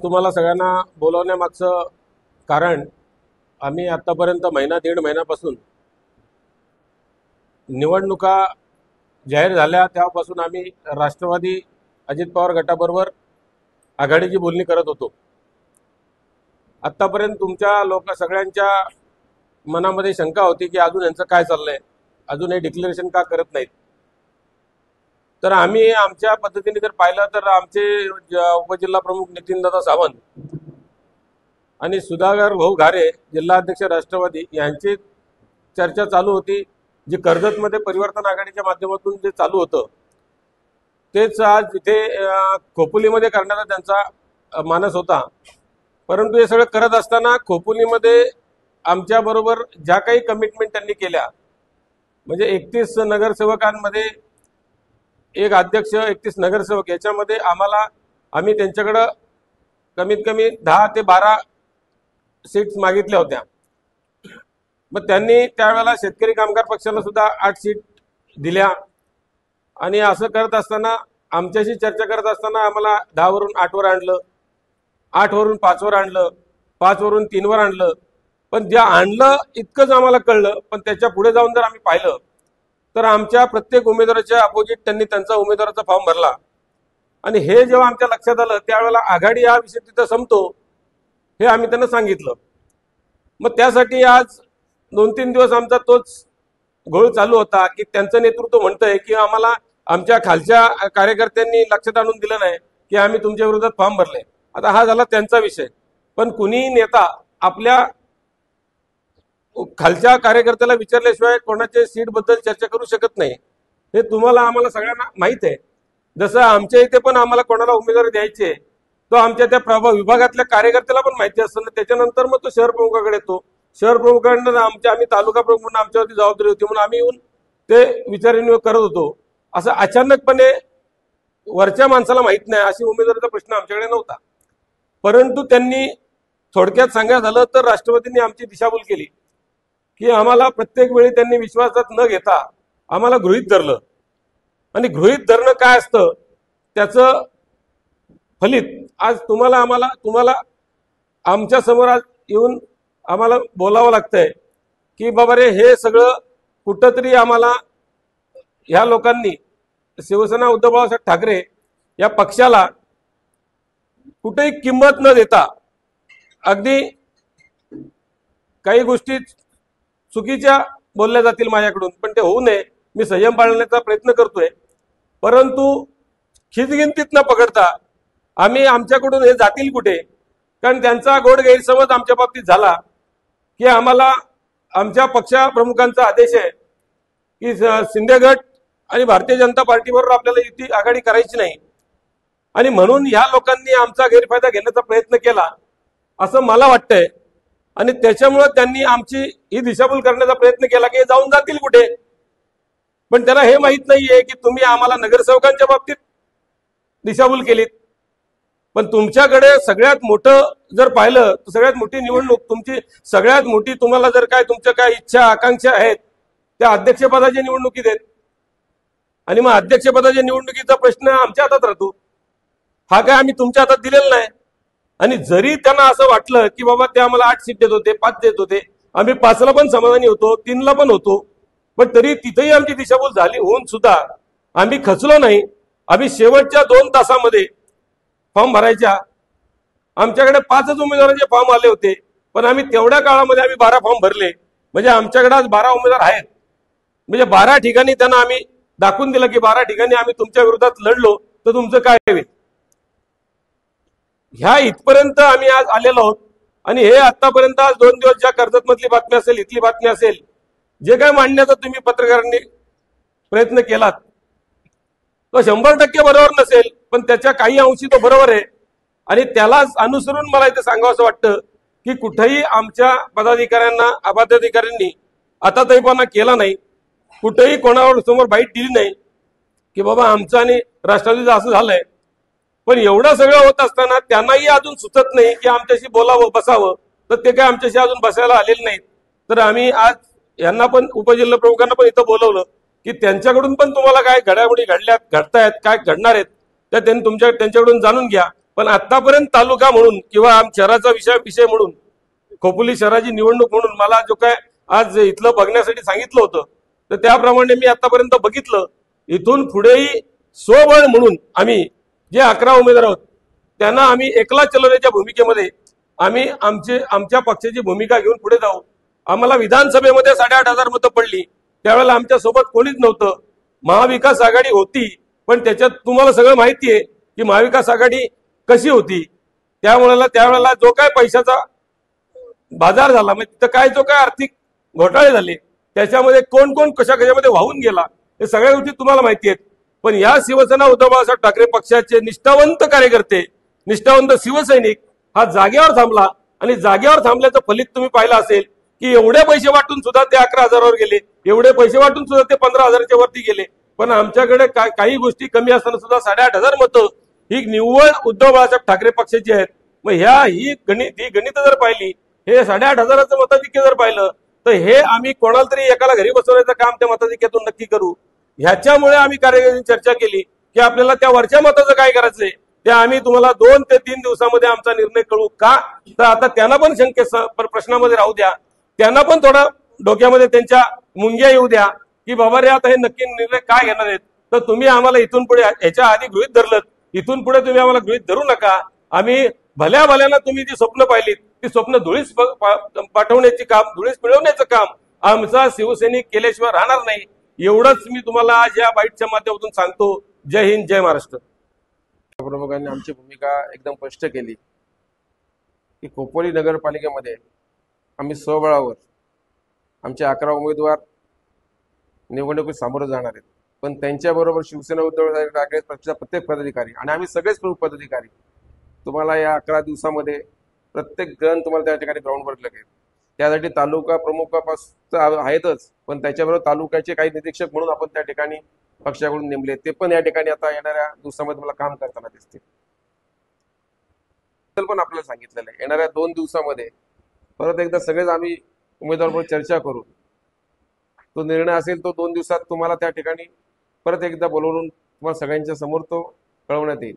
तुम्हाला सगळ्यांना बोलवण्यामागचं कारण आम्ही आतापर्यंत महिना दीड महिन्यापासून निवडणुका जाहीर झाल्या तेव्हापासून आम्ही राष्ट्रवादी अजित पवार गटाबरोबर आघाडीची बोलणी करत होतो। आतापर्यंत तुमच्या सगळ्यांच्या मनामध्ये शंका होती की अजून यांचं काय चाललंय, अजून हे डिक्लेरेशन का करत नाहीत। तर आम्ही आमच्या पद्धतीने जर पाहिलं तर आमचे उपजिल्हा प्रमुख नितीनदादा सावंत आणि सुधाकर भाऊ घारे जिल्हाध्यक्ष राष्ट्रवादी यांची चर्चा चालू होती, जी कर्जतमध्ये परिवर्तन आघाडीच्या माध्यमातून जे चालू होतं तेच आज इथे खोपोलीमध्ये करण्याचा त्यांचा मानस होता। परंतु हे सगळं करत असताना खोपोलीमध्ये आमच्या बरोबर ज्या काही कमिटमेंट त्यांनी केल्या, म्हणजे 31 नगरसेवकांमध्ये एक अध्यक्ष 31 नगरसेवक, याच्यामध्ये आम्ही त्यांच्याकडे कमीत कमी 10 ते 12 सीट्स मागितल्या होत्या। मग त्यांनी त्यावेळेला शेतकरी कामगार पक्षाला सुद्धा 8 सीट दिल्या आणि असं करत असताना आमच्याशी चर्चा करत असताना आम्हाला 10 वरून 8 वर आणलं, 8 वरून 5 वर आणलं, 5 वरून 3 वर आणलं। पण जे आणलं इतकंच आम्हाला कळलं, पण त्याच्या पुढे जाऊन जर आम्ही पाहिलं तर आमच्या प्रत्येक उमेदवाराच्या अपोजिट त्यांनी त्यांचा उमेदवाराचा फॉर्म भरला। आणि हे जेव्हा आमच्या लक्षात आलं त्यावेळेला आघाडी हा विषय तिथं संपतो हे आम्ही त्यांना सांगितलं। मग त्यासाठी आज 2-3 दिवस आमचा तोच घोळ चालू होता की त्यांचं नेतृत्व म्हणतंय की आम्हाला आमच्या खालच्या कार्यकर्त्यांनी लक्षात आणून दिलं नाही की आम्ही तुमच्या विरोधात फॉर्म भरले। आता हा झाला त्यांचा विषय, पण कुणीही नेता आपल्या खालच्या कार्यकर्त्याला विचारल्याशिवाय कोणाच्या सीट बद्दल चर्चा करू शकत नाही। हे तुम्हाला आम्हाला सगळ्यांना माहित आहे। जसं आमच्या इथे पण आम्हाला कोणाला उमेदवारी द्यायचे तो आमच्या त्या विभागातल्या कार्यकर्त्याला पण माहिती असतं ना, त्याच्यानंतर मग तो शहर प्रमुखाकडे येतो, शहर प्रमुखांना आम्ही तालुका प्रमुख म्हणून आमच्यावरती जबाबदारी होती म्हणून आम्ही येऊन ते विचारविनिमय करत होतो। असं अचानकपणे वरच्या माणसाला माहित नाही अशी उमेदवारीचा प्रश्न आमच्याकडे नव्हता। परंतु त्यांनी थोडक्यात सांगायचं झालं तर राष्ट्रवादींनी आमची दिशाभूल केली की आम्हाला प्रत्येक वेळी त्यांनी विश्वासात न घेता आम्हाला गृहीत धरलं। आणि गृहीत धरणं काय असतं त्याचं फलित आज तुम्हाला आमच्या समोर आज येऊन आम्हाला बोलावं लागतंय की बाबा रे, हे सगळं कुठंतरी आम्हाला ह्या लोकांनी शिवसेना उद्धव बाळासाहेब ठाकरे या पक्षाला कुठेही किंमत न देता अगदी काही गोष्टी चुकीच्या बोलल्या जातील माझ्याकडून, पण ते होऊ नये मी संयम पाळण्याचा प्रयत्न करतोय। परंतु खिचगिंतीत न पकडता आम्ही आमच्याकडून हे जातील कुठे, कारण त्यांचा गोड गैरसमज आमच्या बाबतीत झाला की आम्हाला आमच्या पक्षा प्रमुखांचा आदेश आहे की शिंदे गट आणि भारतीय जनता पार्टीबरोबर आपल्याला युती आघाडी करायची नाही, आणि म्हणून ह्या लोकांनी आमचा गैरफायदा घेण्याचा प्रयत्न केला असं मला वाटतंय। आणि त्याच्यामुळे त्यांनी आमची ही दिशाभूल करण्याचा प्रयत्न केला की जाऊन जातील कुठे, पण त्यांना हे माहित नाहीये की तुम्ही आम्हाला नगरसेवकांच्या बाबतीत दिशाभूल केलीत। पण तुमच्याकडे सगळ्यात मोठं जर पाहिलं तर सगळ्यात मोठी निवडणूक तुमची, सगळ्यात मोठी तुम्हाला जर काय तुमच्या काय इच्छा आकांक्षा आहेत त्या अध्यक्षपदाच्या निवडणुकीत आहेत। आणि मग अध्यक्षपदाच्या निवडणुकीचा प्रश्न आमच्या हातात राहतो, हा काय आम्ही तुमच्या हातात दिलेला नाही। आणि जरी त्यांना असं वाटलं की बाबा ते आम्हाला 8 सीट देत होते, 5 देत होते, आम्ही 5ला पण समाधानी होतो, 3ला पण होतो, पण तरी तिथेही आमची दिशाभूल झाली होऊन सुद्धा आम्ही खचलो नाही। आम्ही शेवटच्या 2 तासामध्ये फॉर्म भरायच्या आमच्याकडे 5च उमेदवारांचे फॉर्म आले होते, पण आम्ही तेवढ्या काळामध्ये आम्ही 12 फॉर्म भरले। म्हणजे आमच्याकडे आज 12 उमेदवार आहेत, म्हणजे 12 ठिकाणी त्यांना आम्ही दाखवून दिलं की 12 ठिकाणी आम्ही तुमच्या विरोधात लढलो तर तुमचं काय होईल। ह्या इथपर्यंत आम्ही आज आलेलो आहोत। आणि हे आतापर्यंत आज 2 दिवस ज्या कर्जतमधली बातमी असेल, इथली बातमी असेल, जे काय मांडण्याचा तुम्ही पत्रकारांनी प्रयत्न केलात तो 100% बरोबर नसेल, पण त्याच्या काही अंशी तो बरोबर आहे। आणि त्यालाच अनुसरून मला इथे सांगावं असं वाटतं की कुठेही आमच्या पदाधिकाऱ्यांना पदाधिकाऱ्यांनी आताताईपणा केला नाही, कुठेही कोणावर समोर बाईट दिली नाही की बाबा आमचं आणि राष्ट्रवादीचं असं झालंय। पण एवढं सगळं होत असताना त्यांनाही अजून सुचत नाही की आमच्याशी बोलावं बसावं, तर ते काय आमच्याशी अजून बसायला आलेले नाहीत। तर आम्ही आज यांना पण उपजिल्हा प्रमुखांना पण इथं बोलवलं की त्यांच्याकडून पण तुम्हाला काय घडामोडी घडतायत, काय घडणार आहेत त्या त्यांच्याकडून जाणून घ्या। पण आतापर्यंत तालुका म्हणून किंवा शहराचा विषय म्हणून खोपोली शहराची निवडणूक म्हणून मला जो काय आज इथलं बघण्यासाठी सांगितलं होतं तर त्याप्रमाणे मी आतापर्यंत बघितलं. इथून पुढेही स्वबळ म्हणून आम्ही जे 11 उमेदवार आहोत त्यांना आम्ही एकला चलवण्याच्या भूमिकेमध्ये आम्ही आमच्या पक्षाची भूमिका घेऊन पुढे जाऊ. आम्हाला विधानसभेमध्ये 8,500 मतं पडली, त्यावेळेला आमच्या सोबत कोणीच नव्हतं. महाविकास आघाडी होती, पण त्याच्यात तुम्हाला सगळं माहिती आहे की महाविकास आघाडी कशी होती. त्यावेळेला जो काय पैशाचा बाजार झाला, म्हणजे तिथं काय जो काय आर्थिक घोटाळे झाले, त्याच्यामध्ये कोण कोण कशामध्ये वाहून गेला हे सगळ्या गोष्टी तुम्हाला माहिती आहेत. पण या शिवसेना उद्धव बाळासाहेब ठाकरे पक्षाचे निष्ठावंत कार्यकर्ते, निष्ठावंत शिवसैनिक हा जागेवर थांबला आणि जागेवर थांबल्याचं फलित तुम्ही पाहिलं असेल की एवढे पैसे वाटून सुद्धा ते 11,000वर गेले, एवढे पैसे वाटून सुद्धा ते 15,000च्या वरती गेले. पण आमच्याकडे काही गोष्टी कमी असताना सुद्धा 8,500 मतं ही निव्वळ उद्धव बाळासाहेब ठाकरे पक्षाची आहेत. मग ही गणित जर पाहिली, हे 8,500चं मताधिक्य जर पाहिलं तर हे आम्ही कोणाला तरी एकाला घरी बसवण्याचं काम त्या मताधिक्यातून नक्की करू. ह्याच्यामुळे आम्ही कार्यकर्त्यांनी चर्चा केली की आपल्याला त्या वरच्या मताचं काय करायचंय ते आम्ही तुम्हाला 2 ते 3 दिवसामध्ये आमचा निर्णय कळू. का तर आता त्यांना पण प्रश्नामध्ये राहू द्या, त्यांना पण थोडा डोक्यामध्ये त्यांच्या मुंग्या येऊ द्या की बाबा रे आता हे नक्की निर्णय काय घेणार आहेत. तर तुम्ही आम्हाला इथून पुढे ह्याच्या आधी गृहीत धरलं, इथून पुढे तुम्ही आम्हाला गृहीत धरू नका. आम्ही भल्याना तुम्ही जी स्वप्न पाहिलीत ती स्वप्न धुळीस पाठवण्याची काम, धुळीस मिळवण्याचं काम आमचा शिवसैनिक केल्याशिवाय राहणार नाही. एवढंच मी तुम्हाला आज या बाईटच्या माध्यमातून सांगतो. जय हिंद, जय महाराष्ट्र. प्रमुखांनी आमची भूमिका एकदम स्पष्ट केली की खोपोली नगरपालिकेमध्ये आम्ही स्वबळावर आमचे 11 उमेदवार निवडणुकीत सामोरं जाणार आहेत. पण त्यांच्याबरोबर शिवसेना उद्धव ठाकरे पक्षाचा प्रत्येक पदाधिकारी आणि आम्ही सगळेच प्रमुख पदाधिकारी तुम्हाला या 11 दिवसामध्ये प्रत्येक जण तुम्हाला त्या ठिकाणी ग्राउंडवर लागेल. त्यासाठी तालुका प्रमुखापासून आहेतच, पण त्याच्याबरोबर तालुक्याचे काही निरीक्षक म्हणून आपण त्या ठिकाणी पक्षाकडून नेमले, ते पण या ठिकाणी आता येणाऱ्या दिवसामध्ये मला काम करताना दिसतील. पण आपल्याला सांगितलेलं आहे येणाऱ्या 2 दिवसामध्ये परत एकदा सगळेच आम्ही उमेदवारांवर चर्चा करू. तो निर्णय असेल तो 2 दिवसात तुम्हाला त्या ठिकाणी परत एकदा बोलवून तुम्हाला सगळ्यांच्या समोर तो कळवण्यात येईल.